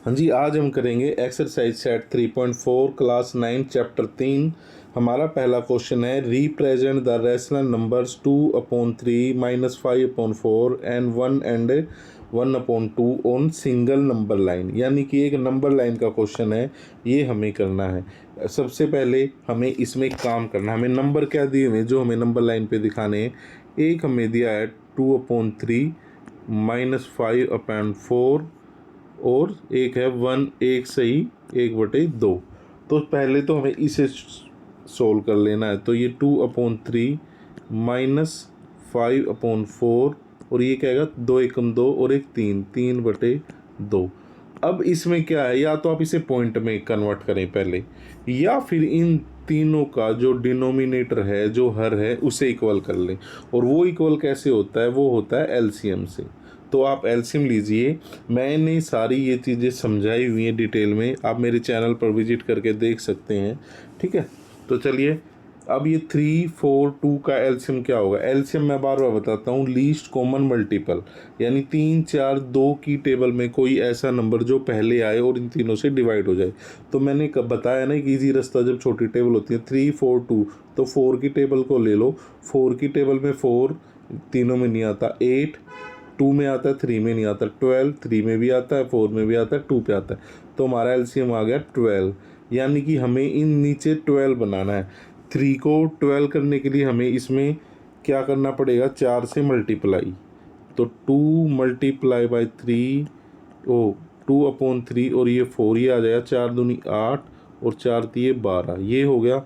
हाँ जी, आज हम करेंगे एक्सरसाइज सेट 3.4 क्लास 9 चैप्टर 3। हमारा पहला क्वेश्चन है represent the rational numbers 2/3 -5/4 and 1 and 1/2 on single number line. यानी कि एक नंबर लाइन का क्वेश्चन है, ये हमें करना है। सबसे पहले हमें इसमें एक काम करना है। हमें नंबर क्या दिए हुए जो हमें नंबर लाइन पे दिखाने हैं। एक हमें दिया है 2/3 -5/4 और एक है 1, एक सही 1/2। तो पहले तो हमें इसे सोल्व कर लेना है। तो ये 2/3 -5/4 और ये क्या आएगा 2 एकम 2 और एक 3/2। अब इसमें क्या है, या तो आप इसे पॉइंट में कन्वर्ट करें पहले, या फिर इन तीनों का जो डिनोमिनेटर है, जो हर है, उसे इक्वल कर लें। और वो इक्वल कैसे होता है, वो होता है एलसीएम से। तो आप एलसीएम लीजिए। मैंने सारी ये चीज़ें समझाई हुई हैं डिटेल में, आप मेरे चैनल पर विजिट करके देख सकते हैं। ठीक है, तो चलिए अब ये 3, 4, 2 का एलसीएम क्या होगा। एलसीएम मैं बार बार बताता हूँ, लीस्ट कॉमन मल्टीपल, यानी 3, 4, 2 की टेबल में कोई ऐसा नंबर जो पहले आए और इन तीनों से डिवाइड हो जाए। तो मैंने कब बताया ना कि इजी रास्ता, जब छोटी टेबल होती है 3, 4, 2, तो 4 की टेबल को ले लो। 4 की टेबल में 4 तीनों में नहीं आता, 8 2 में आता है, 3 में नहीं आता, 12 3 में भी आता है, 4 में भी आता है, 2 पे आता है। तो हमारा एलसीएम आ गया 12। यानी कि हमें इन नीचे 12 बनाना है। 3 को 12 करने के लिए हमें इसमें क्या करना पड़ेगा, 4 से मल्टीप्लाई। तो 2 × 3 2/3 और ये 4, ये आ जाएगा 4 दूनी 8 और 4 दिए 12। ये हो गया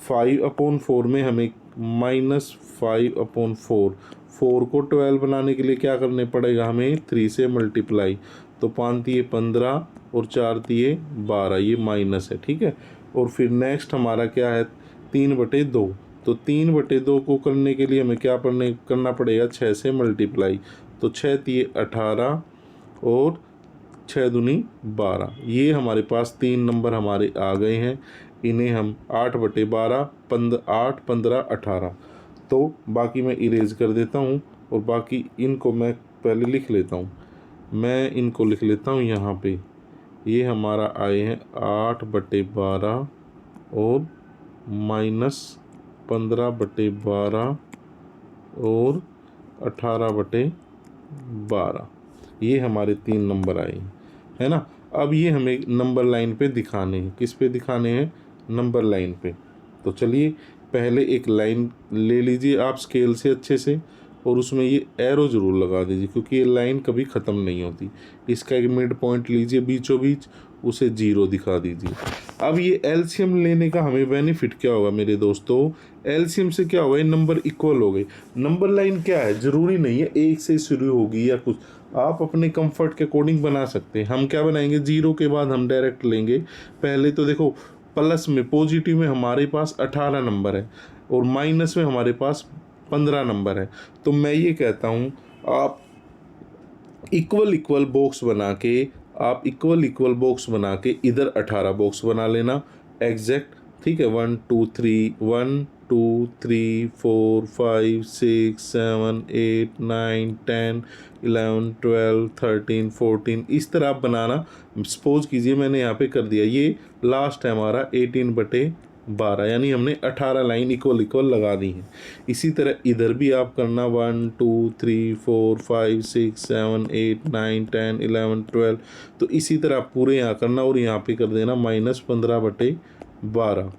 5/4 में हमें -5/4। 4 को 12 बनाने के लिए क्या करने पड़ेगा, हमें 3 से मल्टीप्लाई। तो 5 दिए 15 और 4 दिए 12, ये माइनस है। ठीक है, और फिर नेक्स्ट हमारा क्या है 3/2। तो 3/2 को करने के लिए हमें क्या करना पड़ेगा, 6 से मल्टीप्लाई। तो 6 दिए 18 और 6 दूनी 12। ये हमारे पास 3 नंबर हमारे आ गए हैं। इन्हें हम 8/12 8 15 18। तो बाकी मैं इरेज कर देता हूँ और बाकी इनको मैं पहले लिख लेता हूँ। मैं इनको लिख लेता हूँ यहाँ पे। ये हमारा आए हैं 8/12 और -15/12 और 18/12। ये हमारे 3 नंबर आए हैं, है ना। अब ये हमें नंबर लाइन पे दिखाने हैं। किस पे दिखाने हैं, नंबर लाइन पे। तो चलिए पहले एक लाइन ले लीजिए आप स्केल से अच्छे से, और उसमें ये एरो ज़रूर लगा दीजिए, क्योंकि ये लाइन कभी ख़त्म नहीं होती। इसका एक मिड पॉइंट लीजिए बीचों बीच, उसे 0 दिखा दीजिए। अब ये एलसीएम लेने का हमें बेनिफिट क्या होगा मेरे दोस्तों, एलसीएम से क्या होगा, ये नंबर इक्वल हो गए। नंबर लाइन क्या है, ज़रूरी नहीं है एक से शुरू होगी या कुछ, आप अपने कंफर्ट के अकॉर्डिंग बना सकते हैं। हम क्या बनाएंगे, 0 के बाद हम डायरेक्ट लेंगे। पहले तो देखो, प्लस में पॉजिटिव में हमारे पास 18 नंबर है और माइनस में हमारे पास 15 नंबर है। तो मैं ये कहता हूँ आप इक्वल इक्वल बॉक्स बना के, आप इक्वल बॉक्स बना के इधर 18 बॉक्स बना लेना एग्जैक्ट। ठीक है, 1 2 3 1 2 3 4 5 6 7 8 9 10 11 12 13 14, इस तरह आप बनाना। सपोज कीजिए मैंने यहाँ पे कर दिया, ये लास्ट है हमारा 18/12, यानी हमने 18 लाइन इक्वल लगा दी है। इसी तरह इधर भी आप करना 1 2 3 4 5 6 7 8 9 10 11 12। तो इसी तरह पूरे यहाँ करना और यहाँ पे कर देना -15/12।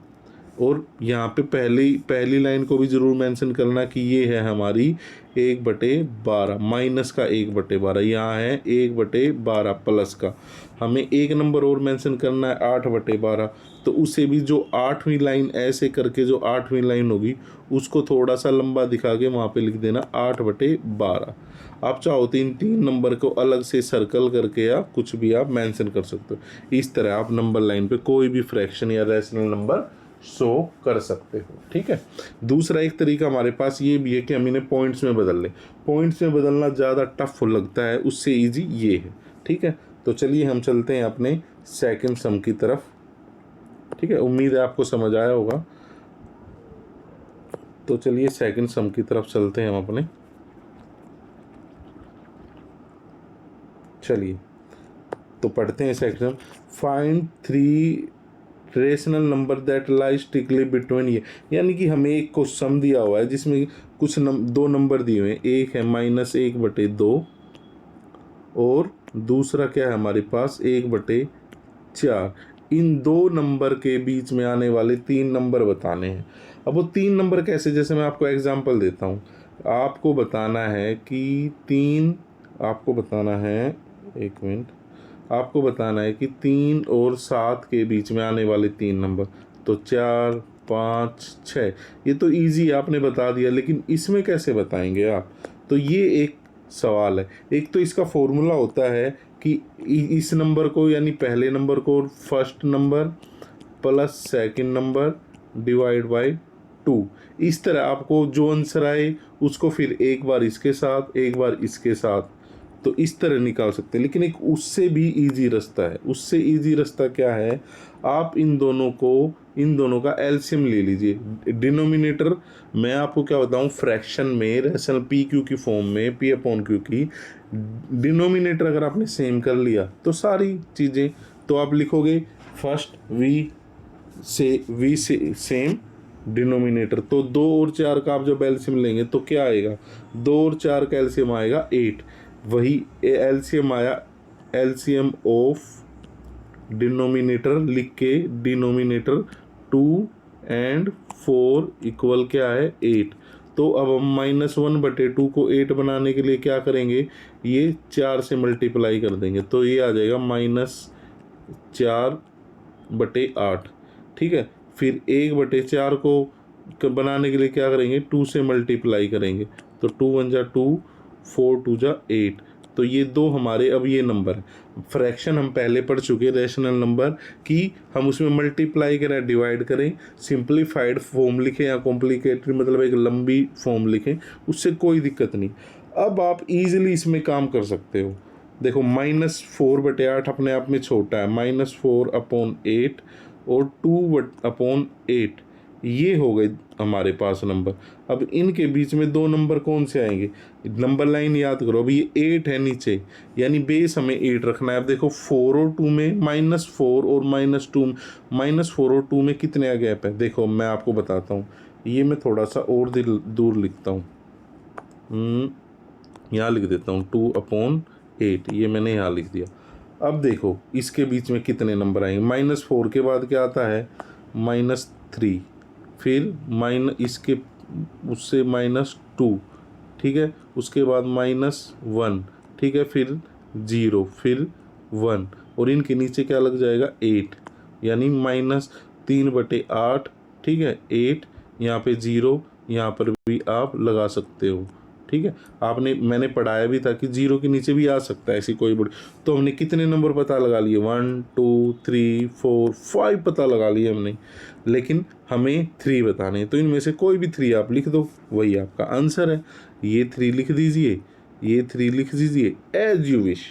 और यहाँ पे पहली लाइन को भी ज़रूर मेंशन करना कि ये है हमारी 1/12, माइनस का 1/12, यहाँ है 1/12 प्लस का। हमें एक नंबर और मेंशन करना है 8/12। तो उसे भी जो 8वीं लाइन ऐसे करके, जो 8वीं लाइन होगी उसको थोड़ा सा लंबा दिखा के वहाँ पे लिख देना 8/12। आप चाहो तो इन 3 नंबर को अलग से सर्कल करके या कुछ भी आप मेंशन कर सकते हो। इस तरह आप नंबर लाइन पे कोई भी फ्रैक्शन या रैशनल नंबर शो कर सकते हो। ठीक है, दूसरा एक तरीका हमारे पास ये भी है कि हम इन्हें पॉइंट्स में बदल लें। पॉइंट्स में बदलना ज़्यादा टफ लगता है, उससे इजी ये है। ठीक है, तो चलिए हम चलते हैं अपने सेकंड सम की तरफ। ठीक है, उम्मीद है आपको समझ आया होगा। तो चलिए सेकंड सम की तरफ चलते हैं हम अपने। चलिए तो पढ़ते हैं section. Find 3 rational number that lie strictly between ये, यानी कि हमें एक को सम दिया हुआ है जिसमें कुछ दो नंबर दिए हुए हैं। एक है -1/2 और दूसरा क्या है हमारे पास 1/4। इन दो नंबर के बीच में आने वाले 3 नंबर बताने हैं। अब वो 3 नंबर कैसे, जैसे मैं आपको एग्जांपल देता हूँ। आपको बताना है कि 3, आपको बताना है, 1 मिनट, आपको बताना है कि 3 और 7 के बीच में आने वाले 3 नंबर, तो 4, 5, 6। ये तो इजी आपने बता दिया, लेकिन इसमें कैसे बताएंगे आप? तो ये एक सवाल है। एक तो इसका फॉर्मूला होता है कि इस नंबर को, यानी पहले नंबर को first number plus second number divide by 2। इस तरह आपको जो आंसर आए उसको फिर एक बार इसके साथ, एक बार इसके साथ, तो इस तरह निकाल सकते हैं। लेकिन एक उससे भी इजी रास्ता है। उससे इजी रास्ता क्या है? आप इन दोनों का एलसीएम ले लीजिए। डिनोमिनेटर मैं आपको क्या बताऊं, फ्रैक्शन में रेशनल पी क्यू की फॉर्म में P/Q की डिनोमिनेटर अगर आपने सेम कर लिया तो सारी चीज़ें, तो आप लिखोगे फर्स्ट वी से सेम डिनोमिनेटर, तो 2 और 4 का आप जब एलसीएम लेंगे तो क्या आएगा? 2 और 4 का एलसीएम आएगा 8। वही एलसीएम आया, एलसीएम ऑफ डिनोमिनेटर लिख के, डिनोमिनेटर 2 एंड 4 इक्वल क्या है 8। तो अब हम -1/2 को 8 बनाने के लिए क्या करेंगे? ये 4 से मल्टीप्लाई कर देंगे, तो ये आ जाएगा -4/8। ठीक है, फिर 1/4 को बनाने के लिए क्या करेंगे? 2 से मल्टीप्लाई करेंगे, तो 2 1 जा 2, 4 2 जा 8। तो ये दो हमारे अब ये नंबर है। फ्रैक्शन हम पहले पढ़ चुके, रेशनल नंबर कि हम उसमें मल्टीप्लाई करें, डिवाइड करें, सिंप्लीफाइड फॉर्म लिखें या कॉम्प्लिकेटेड मतलब एक लंबी फॉर्म लिखें, उससे कोई दिक्कत नहीं। अब आप इजीली इसमें काम कर सकते हो। देखो -4/8 अपने आप में छोटा है, -4/8 और 2/8, ये हो गए हमारे पास नंबर। अब इनके बीच में 2 नंबर कौन से आएंगे? नंबर लाइन याद करो। अभी ये 8 है नीचे, यानी बेस हमें 8 रखना है। अब देखो 4 और 2 में, -4 और -2, -4 और 2 में कितने का गैप है? देखो मैं आपको बताता हूँ, ये मैं थोड़ा सा और दूर लिखता हूँ, यहाँ लिख देता हूँ 2/8, ये मैंने यहाँ लिख दिया। अब देखो इसके बीच में कितने नंबर आएंगे? -4 के बाद क्या आता है? -3, फिर इसके उससे -2, ठीक है, उसके बाद -1, ठीक है, फिर 0, फिर 1, और इनके नीचे क्या लग जाएगा? 8, यानी -3/8, ठीक है, 8, यहाँ पे 0, यहाँ पर भी आप लगा सकते हो। ठीक है, मैंने पढ़ाया भी था कि 0 के नीचे भी आ सकता है ऐसी कोई बड़ी। तो हमने कितने नंबर पता लगा लिए? 1 2 3 4 5 पता लगा लिए हमने, लेकिन हमें 3 बताने हैं। तो इनमें से कोई भी 3 आप लिख दो, वही आपका आंसर है। ये 3 लिख दीजिए, ये 3 लिख दीजिए, एज यू विश।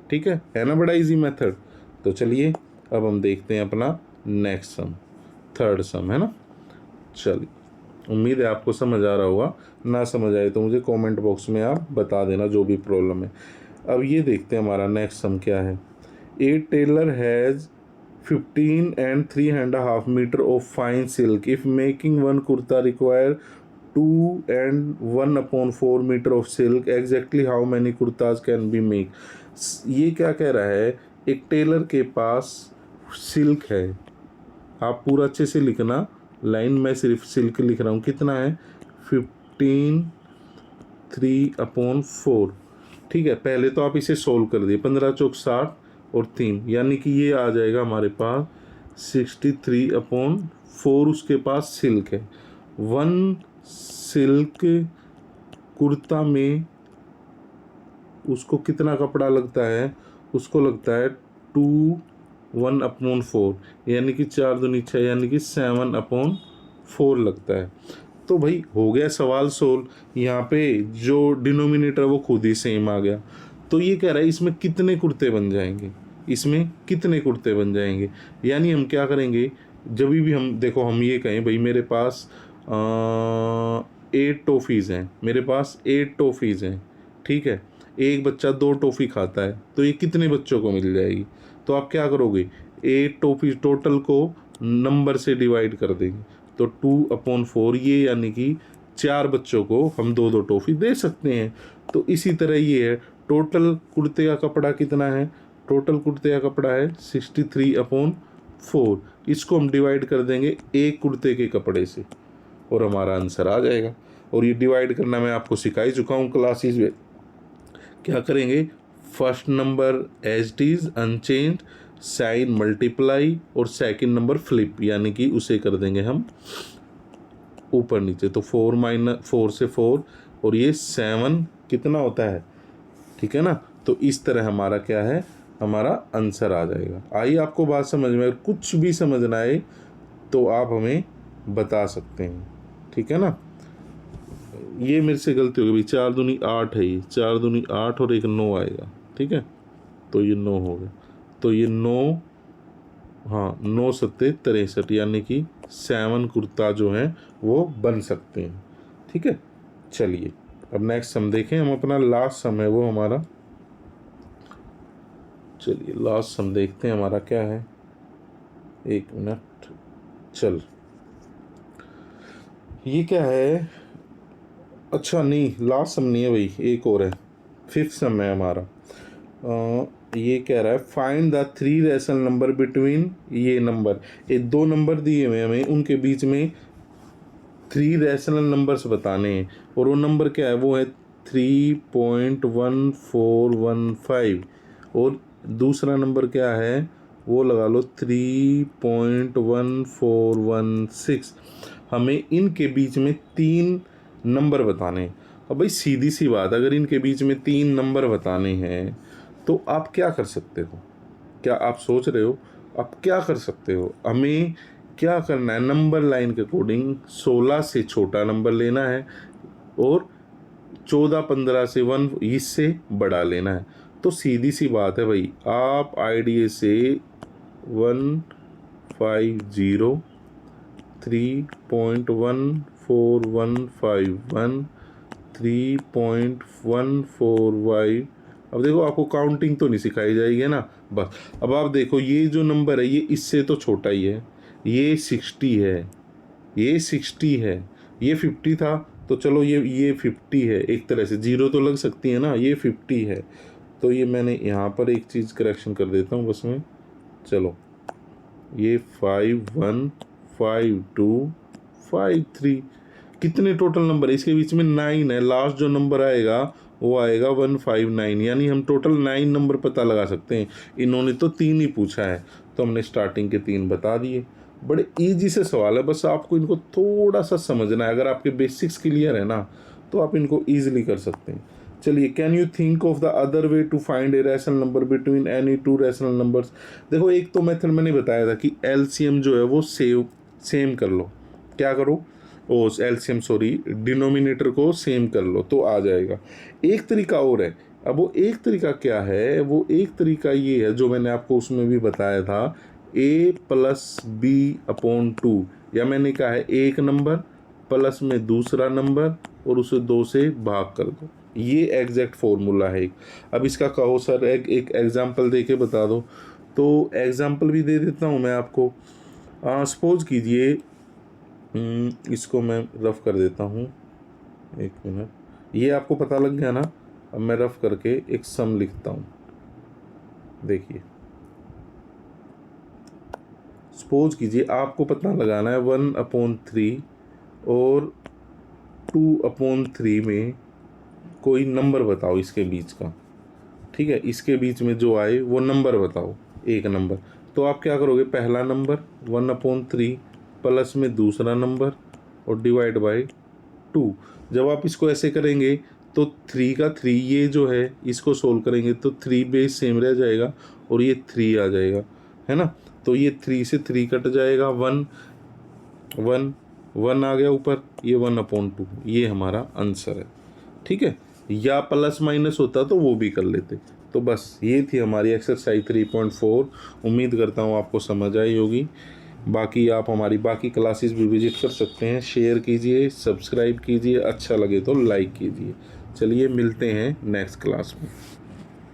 ठीक है ना? बड़ा इजी मेथड। तो चलिए अब हम देखते हैं अपना नेक्स्ट सम, थर्ड सम, है ना। चलिए, उम्मीद है आपको समझ आ रहा होगा। ना समझ आए तो मुझे कमेंट बॉक्स में आप बता देना जो भी प्रॉब्लम है। अब ये देखते हैं हमारा नेक्स्ट सम क्या है। A tailor has 15 and 3.5 metre of fine silk. If making one kurta require 2 and 1/4 metre of silk, exactly how many kurtas can be make. ये क्या कह रहा है? एक टेलर के पास सिल्क है, आप पूरा अच्छे से लिखना, लाइन में सिर्फ सिल्क लिख रहा हूँ। कितना है? 15 3/4। ठीक है, पहले तो आप इसे सोल्व कर दिए, 15 चौक 60 और 3, यानी कि ये आ जाएगा हमारे पास 63/4। उसके पास सिल्क है। 1 सिल्क कुर्ता में उसको कितना कपड़ा लगता है? उसको लगता है 2 1/4, यानी कि 4 दूनी 6, यानी कि 7/4 लगता है। तो भाई हो गया सवाल सोल्व। यहाँ पे जो डिनोमिनेटर वो खुद ही सेम आ गया। तो ये कह रहा है इसमें कितने कुर्ते बन जाएंगे, इसमें कितने कुर्ते बन जाएंगे। यानी हम क्या करेंगे, जब भी हम देखो, हम ये कहें भाई मेरे पास 8 टॉफ़ीज़ हैं, मेरे पास 8 टॉफ़ीज़ हैं, ठीक है, एक बच्चा 2 टॉफ़ी खाता है तो ये कितने बच्चों को मिल जाएगी? तो आप क्या करोगे, 8 टॉफ़ी टोटल को नंबर से डिवाइड कर देंगे, तो 2/4 ये यानी कि 4 बच्चों को हम 2-2 टॉफ़ी दे सकते हैं। तो इसी तरह ये है, टोटल कुर्ते का कपड़ा कितना है, टोटल कुर्ते का कपड़ा है 63/4, इसको हम डिवाइड कर देंगे एक कुर्ते के कपड़े से और हमारा आंसर आ जाएगा। और ये डिवाइड करना मैं आपको सिखा ही चुका हूँ क्लासेस में। क्या करेंगे, first number as it is unchange, sign multiply और सेकंड नंबर फ्लिप, यानी कि उसे कर देंगे हम ऊपर नीचे। तो 4 से 4 और ये 7 कितना होता है, ठीक है ना। तो इस तरह हमारा क्या है, हमारा आंसर आ जाएगा। आइए आपको बात समझ में, अगर कुछ भी समझना है तो आप हमें बता सकते हैं, ठीक है ना। ये मेरे से गलती हो गई भाई, 4 दूनी 8 है, ये 4 दूनी 8 और एक 9 आएगा, ठीक है। तो ये 9 हो गया, तो ये 9, हाँ 9 सत्ते 63, यानी कि 7 कुर्ता जो है वो बन सकते हैं, ठीक है। चलिए अब नेक्स्ट सम देखें हम, अपना लास्ट सम है वो हमारा। चलिए लास्ट सम देखते हैं हमारा क्या है, 1 मिनट। चल ये क्या है, अच्छा नहीं लास्ट सम नहीं है भाई, एक और है, 5th सम है हमारा। ये कह रहा है find the 3 rational number between, ये नंबर, ये 2 नंबर दिए हुए हमें, उनके बीच में 3 रैशनल नंबर्स बताने हैं। और वो नंबर क्या है, वो है 3.1415 और दूसरा नंबर क्या है, वो लगा लो 3.1416। हमें इनके बीच में 3 नंबर बताने हैं। अब भाई सीधी सी बात, अगर इनके बीच में 3 नंबर बताने हैं तो आप क्या कर सकते हो, क्या आप सोच रहे हो आप क्या कर सकते हो, हमें क्या करना है, नंबर लाइन के अकॉर्डिंग 16 से छोटा नंबर लेना है और 14-15 से 1 इससे बड़ा लेना है। तो सीधी सी बात है भाई, आप आईडीए से 150, 3.1415, 3.145। अब देखो आपको काउंटिंग तो नहीं सिखाई जाएगी ना, बस। अब आप देखो ये जो नंबर है ये इससे तो छोटा ही है, ये 60 है, ये 60 है, ये 50 था तो चलो ये 50 है, एक तरह से 0 तो लग सकती है ना, ये 50 है। तो ये मैंने यहाँ पर एक चीज़ करेक्शन कर देता हूँ बस में, चलो ये 515253, कितने टोटल नंबर है, इसके बीच में 9 है, लास्ट जो नंबर आएगा वो आएगा 159, यानी हम टोटल 9 नंबर पता लगा सकते हैं। इन्होंने तो 3 ही पूछा है तो हमने स्टार्टिंग के 3 बता दिए। बड़े इजी से सवाल है, बस आपको इनको थोड़ा सा समझना है। अगर आपके बेसिक्स क्लियर है ना तो आप इनको ईजिली कर सकते हैं। चलिए, can you think of the other way to find a rational number between any 2 rational numbers. देखो एक तो मेथड मैंने बताया था कि एलसीएम जो है वो सेम कर लो, क्या करो, ओ एलसीएम सॉरी डिनोमिनेटर को सेम कर लो तो आ जाएगा। एक तरीका और है, अब वो एक तरीका क्या है, वो एक तरीका ये है जो मैंने आपको उसमें भी बताया था, a+b/2, या मैंने कहा है एक नंबर प्लस में दूसरा नंबर और उसे 2 से भाग कर दो, ये एग्जैक्ट फॉर्मूला है। अब इसका कहो सर एक एग्जांपल दे के बता दो, तो एग्जांपल भी दे देता हूँ मैं आपको। सपोज कीजिए, इसको मैं रफ कर देता हूँ, 1 मिनट, ये आपको पता लग गया ना। अब मैं रफ करके एक सम लिखता हूँ, देखिए सपोज कीजिए आपको पता लगाना है 1/3 और 2/3 में कोई नंबर बताओ इसके बीच का, ठीक है, इसके बीच में जो आए वो नंबर बताओ, एक नंबर। तो आप क्या करोगे, पहला नंबर 1/3 प्लस में दूसरा नंबर और डिवाइड बाय 2। जब आप इसको ऐसे करेंगे तो 3 का 3 ये जो है इसको सोल्व करेंगे तो 3 बेस सेम रह जाएगा और ये 3 आ जाएगा, है ना। तो ये 3 से 3 कट जाएगा, 1 आ गया ऊपर, ये 1/2, ये हमारा आंसर है, ठीक है। या प्लस माइनस होता तो वो भी कर लेते। तो बस ये थी हमारी एक्सरसाइज 3.4। उम्मीद करता हूँ आपको समझ आई होगी। बाकी आप हमारी बाकी क्लासेस भी विजिट कर सकते हैं। शेयर कीजिए, सब्सक्राइब कीजिए, अच्छा लगे तो लाइक कीजिए। चलिए मिलते हैं नेक्स्ट क्लास में।